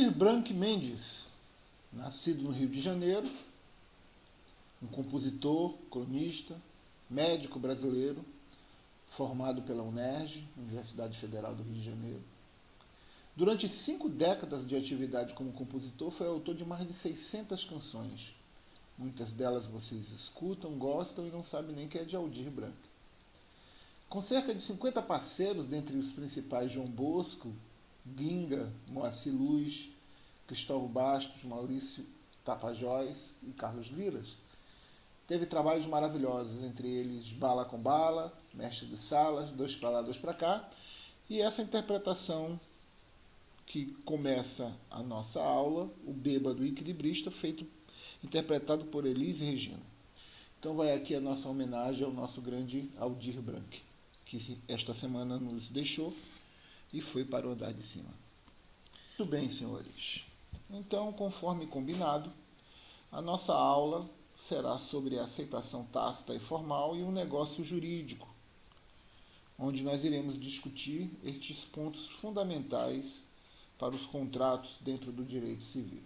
Branco Mendes, nascido no Rio de Janeiro, um compositor, cronista, médico brasileiro, formado pela UNERJ, Universidade Federal do Rio de Janeiro. Durante 5 décadas de atividade como compositor, foi autor de mais de 600 canções. Muitas delas vocês escutam, gostam e não sabem nem que é de Aldir Blanc. Com cerca de 50 parceiros, dentre os principais João Bosco, Ginga, Moacir Luz, Cristóvão Bastos, Maurício Tapajós e Carlos Liras, teve trabalhos maravilhosos, entre eles Bala com Bala, Mestre dos Salas, Dois pra lá, dois pra cá, e essa interpretação que começa a nossa aula, o Bêbado Equilibrista, interpretado por Elis Regina. Então vai aqui a nossa homenagem ao nosso grande Aldir Blanc, que esta semana nos deixou e foi para o andar de cima. Muito bem, senhores. Então, conforme combinado, a nossa aula será sobre a aceitação tácita e formal e um negócio jurídico, onde nós iremos discutir estes pontos fundamentais para os contratos dentro do direito civil.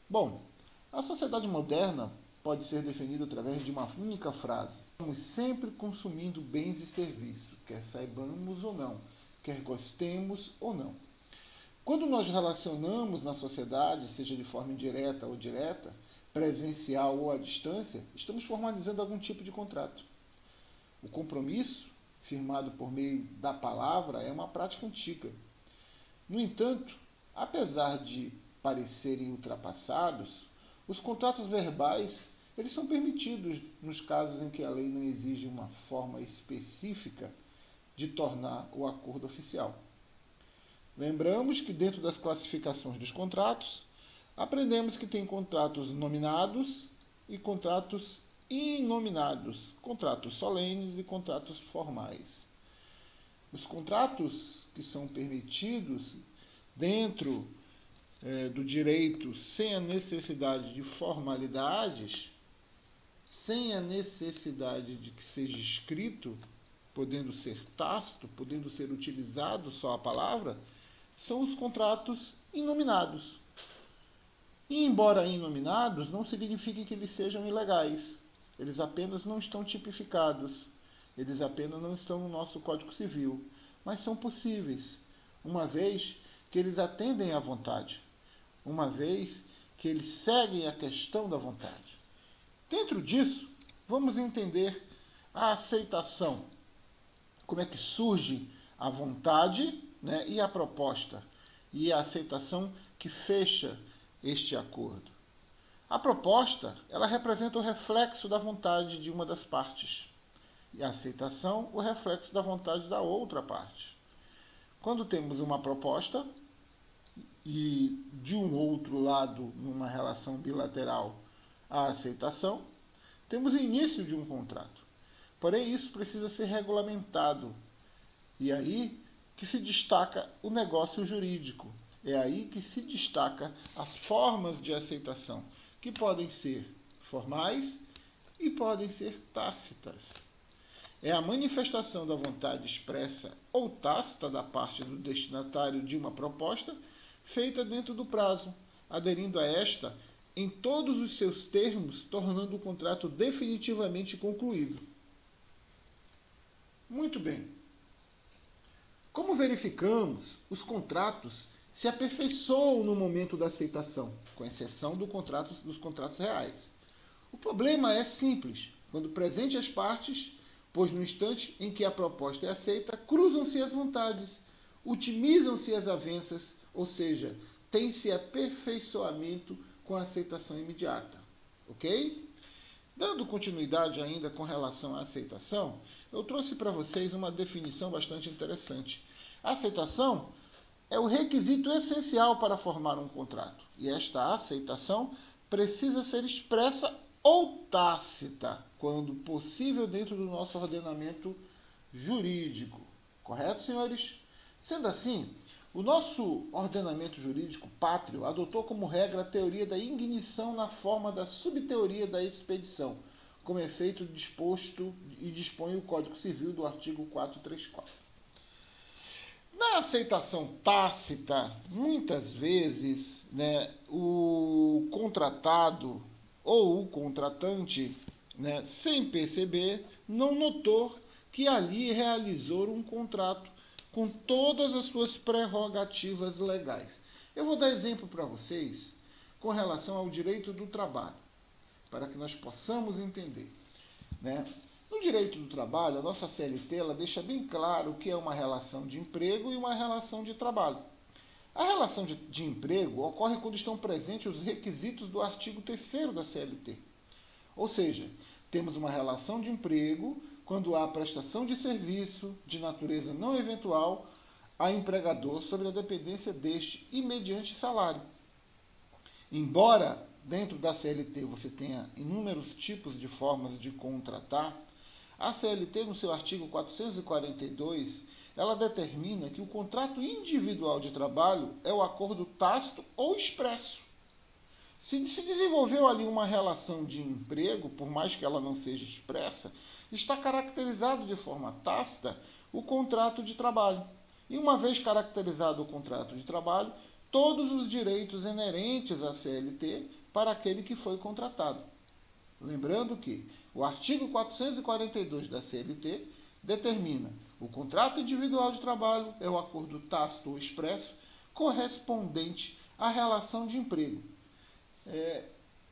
Bom, a sociedade moderna pode ser definida através de uma única frase: estamos sempre consumindo bens e serviços, quer saibamos ou não, quer gostemos ou não. Quando nós relacionamos na sociedade, seja de forma indireta ou direta, presencial ou à distância, estamos formalizando algum tipo de contrato. O compromisso, firmado por meio da palavra, é uma prática antiga. No entanto, apesar de parecerem ultrapassados, os contratos verbais eles são permitidos nos casos em que a lei não exige uma forma específica de tornar o acordo oficial. Lembramos que dentro das classificações dos contratos, aprendemos que tem contratos nominados e contratos inominados, contratos solenes e contratos formais. Os contratos que são permitidos dentro do direito sem a necessidade de formalidades, sem a necessidade de que seja escrito, podendo ser tácito, podendo ser utilizado só a palavra, são os contratos inominados. E, embora inominados, não significa que eles sejam ilegais. Eles apenas não estão tipificados. Eles apenas não estão no nosso Código Civil. Mas são possíveis, uma vez que eles atendem à vontade. Uma vez que eles seguem a questão da vontade. Dentro disso, vamos entender a aceitação. Como é que surge a vontade, né, e a proposta, e a aceitação que fecha este acordo. A proposta, ela representa o reflexo da vontade de uma das partes, e a aceitação, o reflexo da vontade da outra parte. Quando temos uma proposta, e de um outro lado, numa relação bilateral, a aceitação, temos o início de um contrato. Porém, isso precisa ser regulamentado. E aí que se destaca o negócio jurídico. É aí que se destaca as formas de aceitação, que podem ser formais e podem ser tácitas. É a manifestação da vontade expressa ou tácita da parte do destinatário de uma proposta, feita dentro do prazo, aderindo a esta em todos os seus termos, tornando o contrato definitivamente concluído. Muito bem. Como verificamos, os contratos se aperfeiçoam no momento da aceitação, com exceção dos contratos reais. O problema é simples, quando presente as partes, pois no instante em que a proposta é aceita, cruzam-se as vontades, otimizam-se as avanças, ou seja, tem-se aperfeiçoamento com a aceitação imediata. Ok? Dando continuidade ainda com relação à aceitação, eu trouxe para vocês uma definição bastante interessante. A aceitação é o requisito essencial para formar um contrato. E esta aceitação precisa ser expressa ou tácita, quando possível dentro do nosso ordenamento jurídico. Correto, senhores? Sendo assim, o nosso ordenamento jurídico pátrio adotou como regra a teoria da ignição na forma da subteoria da expedição, como é feito disposto e dispõe o Código Civil do artigo 434. Na Na aceitação tácita, muitas vezes, né, o contratado ou o contratante, né, sem perceber, não notou que ali realizou um contrato com todas as suas prerrogativas legais. Eu vou dar exemplo para vocês com relação ao direito do trabalho, para que nós possamos entender, né? No direito do trabalho, a nossa CLT ela deixa bem claro o que é uma relação de emprego e uma relação de trabalho. A relação de emprego ocorre quando estão presentes os requisitos do artigo 3º da CLT. Ou seja, temos uma relação de emprego quando há prestação de serviço de natureza não eventual a empregador sobre a dependência deste e mediante salário. Embora dentro da CLT você tenha inúmeros tipos de formas de contratar, a CLT, no seu artigo 442, ela determina que o contrato individual de trabalho é o acordo tácito ou expresso. Se desenvolveu ali uma relação de emprego, por mais que ela não seja expressa, está caracterizado de forma tácita o contrato de trabalho. E uma vez caracterizado o contrato de trabalho, todos os direitos inerentes à CLT para aquele que foi contratado. Lembrando que o artigo 442 da CLT determina o contrato individual de trabalho é o acordo tácito ou expresso correspondente à relação de emprego.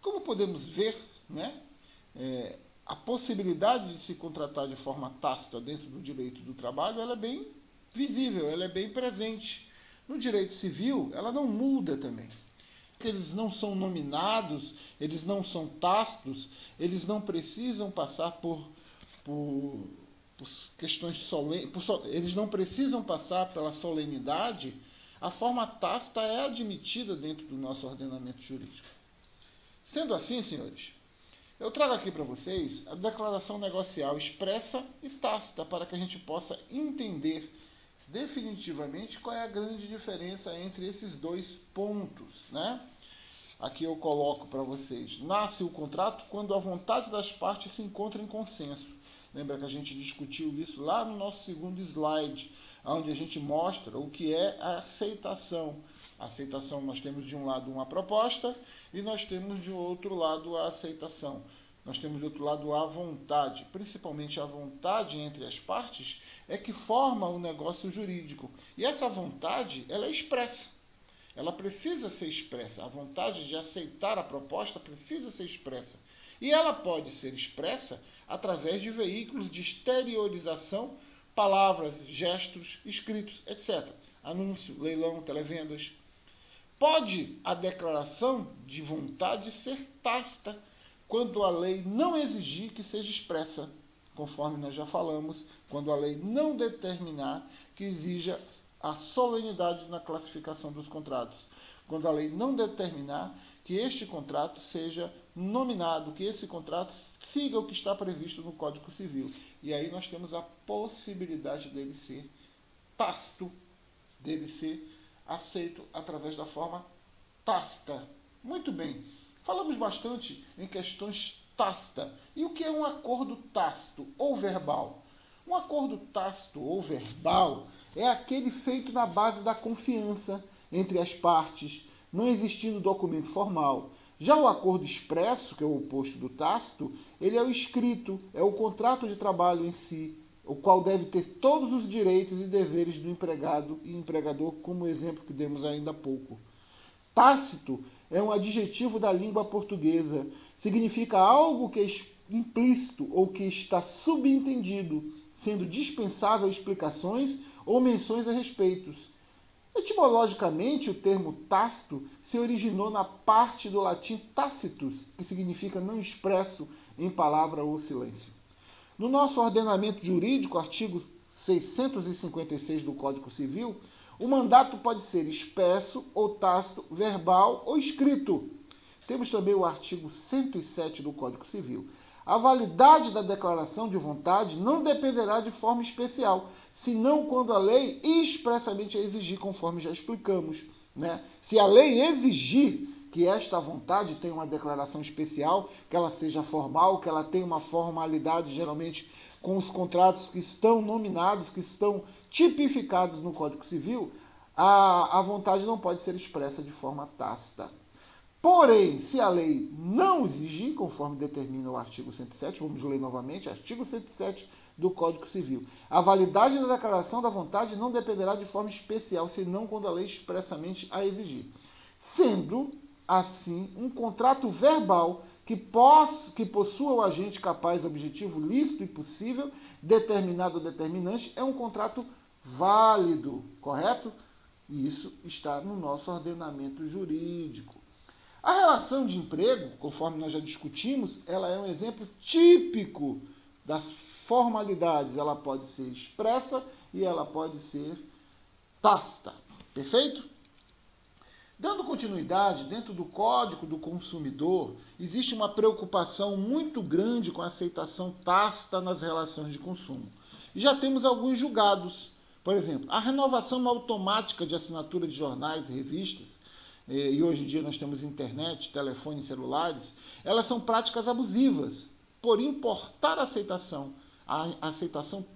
Como podemos ver, né, a possibilidade de se contratar de forma tácita dentro do direito do trabalho ela é bem visível, ela é bem presente. No direito civil, ela não muda também. Eles não são nominados, eles não são tácitos, eles não precisam passar por questões solenes, eles não precisam passar pela solenidade. A forma tácita é admitida dentro do nosso ordenamento jurídico. Sendo assim, senhores, eu trago aqui para vocês a declaração negocial expressa e tácita para que a gente possa entender definitivamente qual é a grande diferença entre esses dois pontos, né? Aqui eu coloco para vocês. Nasce o contrato quando a vontade das partes se encontra em consenso. Lembra que a gente discutiu isso lá no nosso segundo slide, onde a gente mostra o que é a aceitação. A aceitação, nós temos de um lado uma proposta e nós temos de outro lado a aceitação. Nós temos de outro lado a vontade, principalmente a vontade entre as partes, é que forma o negócio jurídico. E essa vontade, ela é expressa. Ela precisa ser expressa. A vontade de aceitar a proposta precisa ser expressa. E ela pode ser expressa através de veículos de exteriorização, palavras, gestos, escritos, etc. Anúncio, leilão, televendas. Pode a declaração de vontade ser tácita, quando a lei não exigir que seja expressa, conforme nós já falamos, quando a lei não determinar que exija a solenidade na classificação dos contratos, quando a lei não determinar que este contrato seja nominado, que esse contrato siga o que está previsto no Código Civil. E aí nós temos a possibilidade dele ser tácito, dele ser aceito através da forma tácita. Muito bem. Falamos bastante em questões tácita. E o que é um acordo tácito ou verbal? Um acordo tácito ou verbal é aquele feito na base da confiança entre as partes, não existindo documento formal. Já o acordo expresso, que é o oposto do tácito, ele é o escrito, é o contrato de trabalho em si, o qual deve ter todos os direitos e deveres do empregado e empregador, como o exemplo que demos ainda há pouco. Tácito é um adjetivo da língua portuguesa. Significa algo que é implícito ou que está subentendido, sendo dispensável explicações ou menções a respeitos. Etimologicamente, o termo tácito se originou na parte do latim tacitus, que significa não expresso em palavra ou silêncio. No nosso ordenamento jurídico, artigo 656 do Código Civil, o mandato pode ser expresso ou tácito, verbal ou escrito. Temos também o artigo 107 do Código Civil. A validade da declaração de vontade não dependerá de forma especial, senão quando a lei expressamente a exigir, conforme já explicamos, né? Se a lei exigir que esta vontade tenha uma declaração especial, que ela seja formal, que ela tenha uma formalidade geralmente com os contratos que estão nominados, que estão tipificados no Código Civil, a vontade não pode ser expressa de forma tácita. Porém, se a lei não exigir, conforme determina o artigo 107, vamos ler novamente, artigo 107 do Código Civil, a validade da declaração da vontade não dependerá de forma especial, senão quando a lei expressamente a exigir. Sendo, assim, um contrato verbal que possua o agente capaz, objetivo, lícito e possível, determinado ou determinante, é um contrato válido, correto? E isso está no nosso ordenamento jurídico. A relação de emprego, conforme nós já discutimos, ela é um exemplo típico das formalidades. Ela pode ser expressa e ela pode ser tácita. Perfeito? Dando continuidade, dentro do Código do Consumidor, existe uma preocupação muito grande com a aceitação tácita nas relações de consumo. E já temos alguns julgados. Por exemplo, a renovação automática de assinatura de jornais e revistas, e hoje em dia nós temos internet, telefone e celulares, elas são práticas abusivas, por importar a aceitação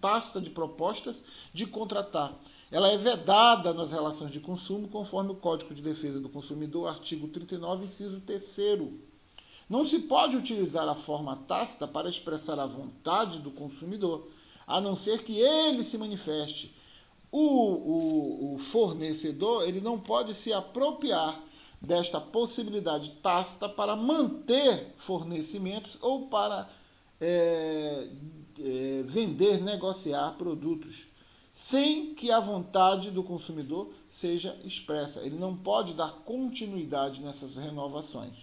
tácita de propostas de contratar. Ela é vedada nas relações de consumo, conforme o Código de Defesa do Consumidor, artigo 39, inciso 3º. Não se pode utilizar a forma tácita para expressar a vontade do consumidor, a não ser que ele se manifeste. O fornecedor ele não pode se apropriar desta possibilidade tácita para manter fornecimentos ou para vender, negociar produtos, sem que a vontade do consumidor seja expressa. Ele não pode dar continuidade nessas renovações.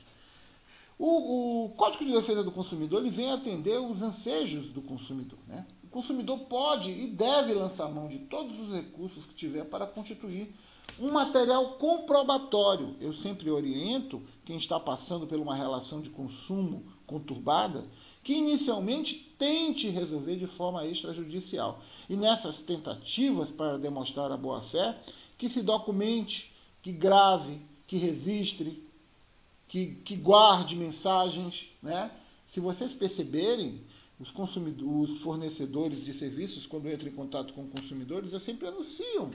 O Código de Defesa do Consumidor ele vem atender os ansejos do consumidor, né? O consumidor pode e deve lançar mão de todos os recursos que tiver para constituir um material comprobatório. Eu sempre oriento quem está passando por uma relação de consumo conturbada que inicialmente tente resolver de forma extrajudicial. E nessas tentativas para demonstrar a boa-fé, que se documente, que grave, que registre, que guarde mensagens, né? Se vocês perceberem, os fornecedores de serviços, quando entram em contato com consumidores, eles sempre anunciam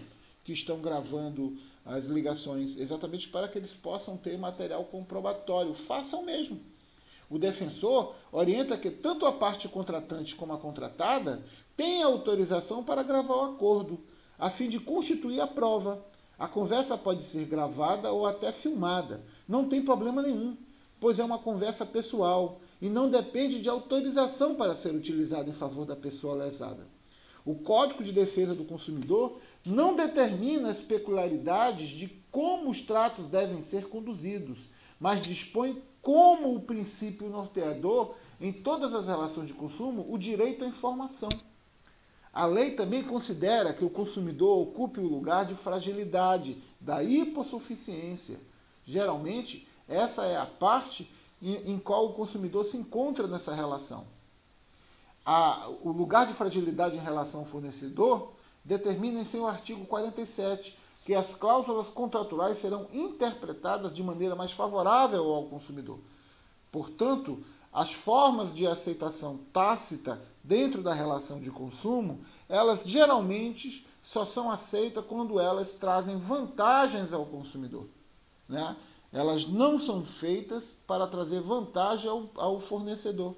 que estão gravando as ligações, exatamente para que eles possam ter material comprobatório. Façam mesmo. O defensor orienta que tanto a parte contratante como a contratada tenha autorização para gravar o acordo, a fim de constituir a prova. A conversa pode ser gravada ou até filmada. Não tem problema nenhum, pois é uma conversa pessoal e não depende de autorização para ser utilizada em favor da pessoa lesada. O Código de Defesa do Consumidor não determina as peculiaridades de como os tratos devem ser conduzidos, mas dispõe como o princípio norteador em todas as relações de consumo o direito à informação. A lei também considera que o consumidor ocupe o lugar de fragilidade, da hipossuficiência. Geralmente, essa é a parte em qual o consumidor se encontra nessa relação. O lugar de fragilidade em relação ao fornecedor determina em seu artigo 47 que as cláusulas contratuais serão interpretadas de maneira mais favorável ao consumidor. Portanto, as formas de aceitação tácita dentro da relação de consumo, elas geralmente só são aceitas quando elas trazem vantagens ao consumidor, né? Elas não são feitas para trazer vantagem ao fornecedor.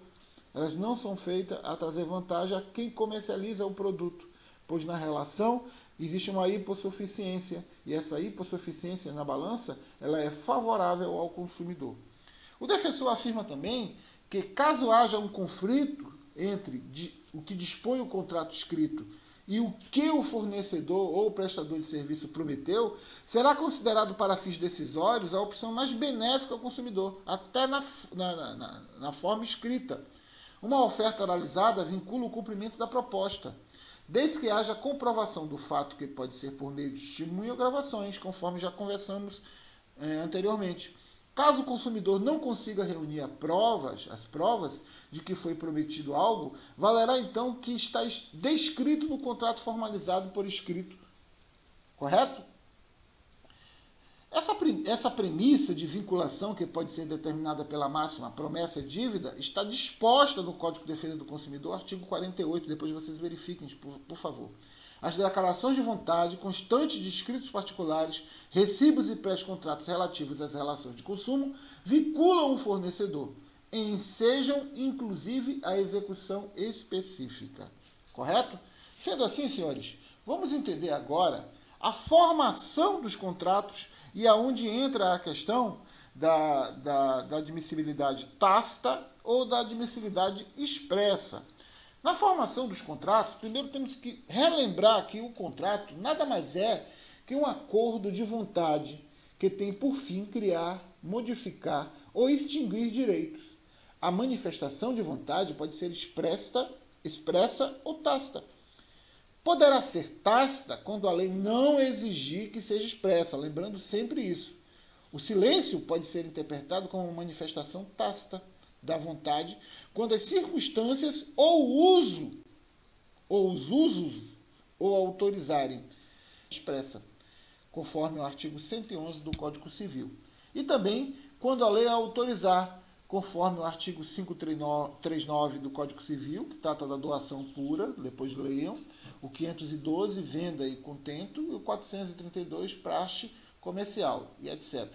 Elas não são feitas a trazer vantagem a quem comercializa o produto, pois na relação existe uma hipossuficiência, e essa hipossuficiência na balança ela é favorável ao consumidor. O defensor afirma também que caso haja um conflito entre o que dispõe o contrato escrito e o que o fornecedor ou o prestador de serviço prometeu, será considerado para fins decisórios a opção mais benéfica ao consumidor, até na forma escrita. Uma oferta oralizada vincula o cumprimento da proposta, desde que haja comprovação do fato, que pode ser por meio de testemunho ou gravações, conforme já conversamos anteriormente. Caso o consumidor não consiga reunir as provas de que foi prometido algo, valerá então que está descrito no contrato formalizado por escrito. Correto? Essa premissa de vinculação, que pode ser determinada pela máxima promessa e dívida, está disposta no Código de Defesa do Consumidor, artigo 48, depois vocês verifiquem, por favor. As declarações de vontade constantes de escritos particulares, recibos e pré-contratos relativos às relações de consumo vinculam o fornecedor, ensejam inclusive a execução específica. Correto? Sendo assim, senhores, vamos entender agora a formação dos contratos e aonde entra a questão da admissibilidade tácita ou da admissibilidade expressa. Na formação dos contratos, primeiro temos que relembrar que o contrato nada mais é que um acordo de vontade que tem por fim criar, modificar ou extinguir direitos. A manifestação de vontade pode ser expressa ou tácita. Poderá ser tácita quando a lei não exigir que seja expressa, lembrando sempre isso. O silêncio pode ser interpretado como uma manifestação tácita da vontade quando as circunstâncias ou os usos ou autorizarem expressa, conforme o artigo 111 do Código Civil. E também quando a lei a autorizar, conforme o artigo 539 do Código Civil, que trata da doação pura, depois leiam, o 512, venda e contento, e o 432, praxe comercial, e etc.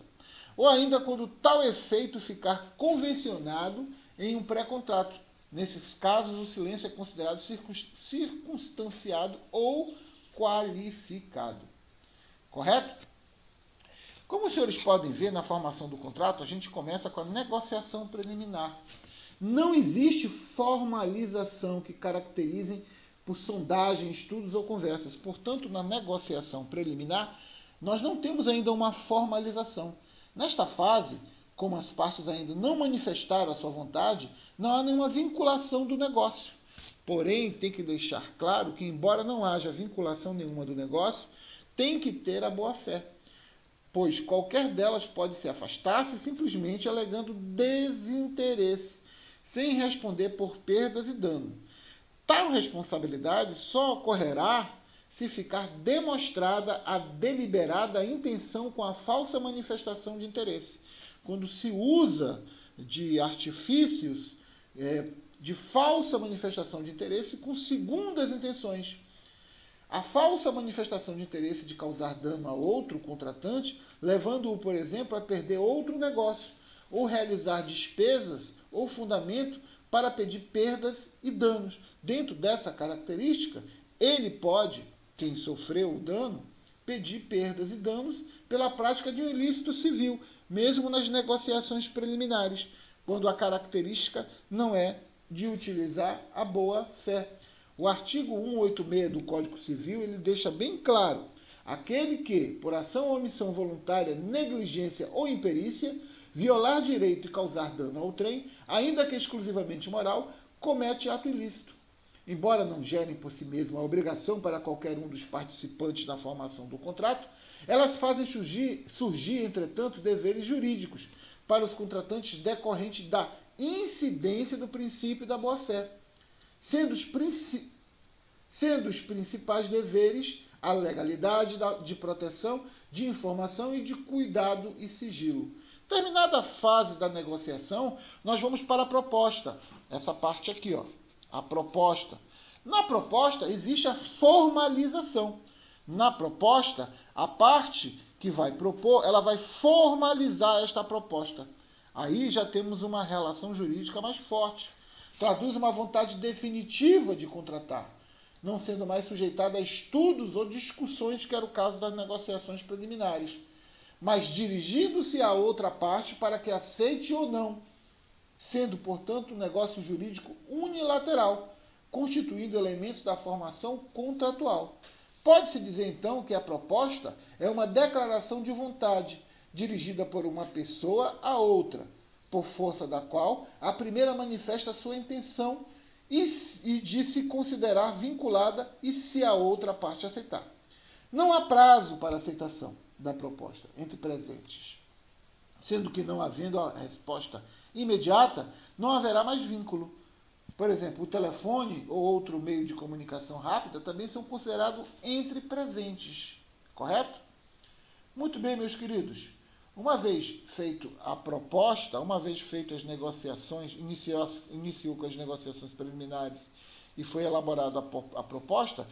Ou ainda quando tal efeito ficar convencionado em um pré-contrato. Nesses casos, o silêncio é considerado circunstanciado ou qualificado. Correto? Como os senhores podem ver na formação do contrato, a gente começa com a negociação preliminar. Não existe formalização que caracterize por sondagem, estudos ou conversas. Portanto, na negociação preliminar, nós não temos ainda uma formalização. Nesta fase, como as partes ainda não manifestaram a sua vontade, não há nenhuma vinculação do negócio. Porém, tem que deixar claro que, embora não haja vinculação nenhuma do negócio, tem que ter a boa-fé, pois qualquer delas pode se afastar-se simplesmente alegando desinteresse, sem responder por perdas e dano. Tal responsabilidade só ocorrerá se ficar demonstrada a deliberada intenção com a falsa manifestação de interesse. Quando se usa de artifícios de falsa manifestação de interesse com segundas intenções. A falsa manifestação de interesse de causar dano a outro contratante, levando-o, por exemplo, a perder outro negócio, ou realizar despesas ou fundamento para pedir perdas e danos. Dentro dessa característica, ele pode, quem sofreu o dano, pedir perdas e danos pela prática de um ilícito civil, mesmo nas negociações preliminares, quando a característica não é de utilizar a boa-fé. O artigo 186 do Código Civil, ele deixa bem claro: aquele que, por ação ou omissão voluntária, negligência ou imperícia, violar direito e causar dano ao trem, ainda que exclusivamente moral, comete ato ilícito. Embora não gerem por si mesmo a obrigação para qualquer um dos participantes da formação do contrato, elas fazem surgir, entretanto, deveres jurídicos para os contratantes decorrentes da incidência do princípio da boa-fé, sendo os principais deveres a legalidade de proteção, de informação e de cuidado e sigilo. Terminada a fase da negociação, nós vamos para a proposta. Essa parte aqui, ó, a proposta. Na proposta existe a formalização. Na proposta, a parte que vai propor, ela vai formalizar esta proposta. Aí já temos uma relação jurídica mais forte. Traduz uma vontade definitiva de contratar, não sendo mais sujeitada a estudos ou discussões, que era o caso das negociações preliminares, mas dirigindo-se à outra parte para que aceite ou não, sendo, portanto, um negócio jurídico unilateral, constituindo elementos da formação contratual. Pode-se dizer, então, que a proposta é uma declaração de vontade, dirigida por uma pessoa a outra, por força da qual a primeira manifesta sua intenção e de se considerar vinculada e se a outra parte aceitar. Não há prazo para aceitação da proposta entre presentes, sendo que não havendo a resposta imediata, não haverá mais vínculo. Por exemplo, o telefone ou outro meio de comunicação rápida também são considerados entre presentes, correto? Muito bem, meus queridos. Uma vez feito a proposta, uma vez feitas as negociações, iniciou com as negociações preliminares e foi elaborada a proposta,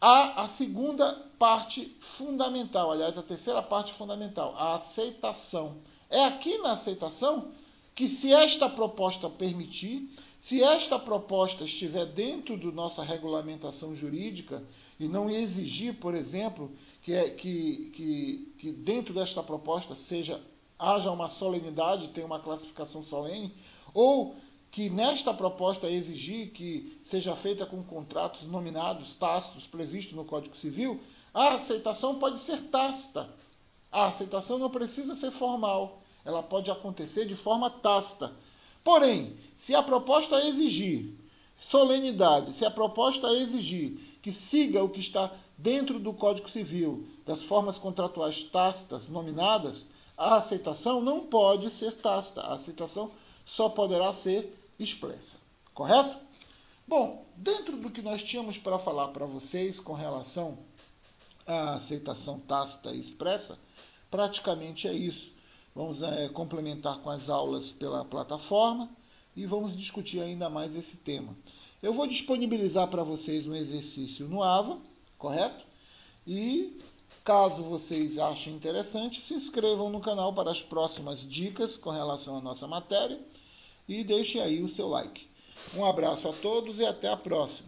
há a segunda parte fundamental, aliás, a terceira parte fundamental, a aceitação. É aqui na aceitação que, se esta proposta permitir, se esta proposta estiver dentro da nossa regulamentação jurídica e não exigir, por exemplo, que dentro desta proposta haja uma solenidade, tenha uma classificação solene, ou que nesta proposta exigir que seja feita com contratos nominados, tácitos, previstos no Código Civil, a aceitação pode ser tácita. A aceitação não precisa ser formal, ela pode acontecer de forma tácita. Porém, se a proposta exigir solenidade, se a proposta exigir que siga o que está dentro do Código Civil, das formas contratuais tácitas nominadas, a aceitação não pode ser tácita, a aceitação só poderá ser expressa. Correto? Bom, dentro do que nós tínhamos para falar para vocês com relação à aceitação tácita e expressa, praticamente é isso. Vamos complementar com as aulas pela plataforma e vamos discutir ainda mais esse tema. Eu vou disponibilizar para vocês um exercício no AVA, correto? E caso vocês achem interessante, se inscrevam no canal para as próximas dicas com relação à nossa matéria e deixem aí o seu like. Um abraço a todos e até a próxima.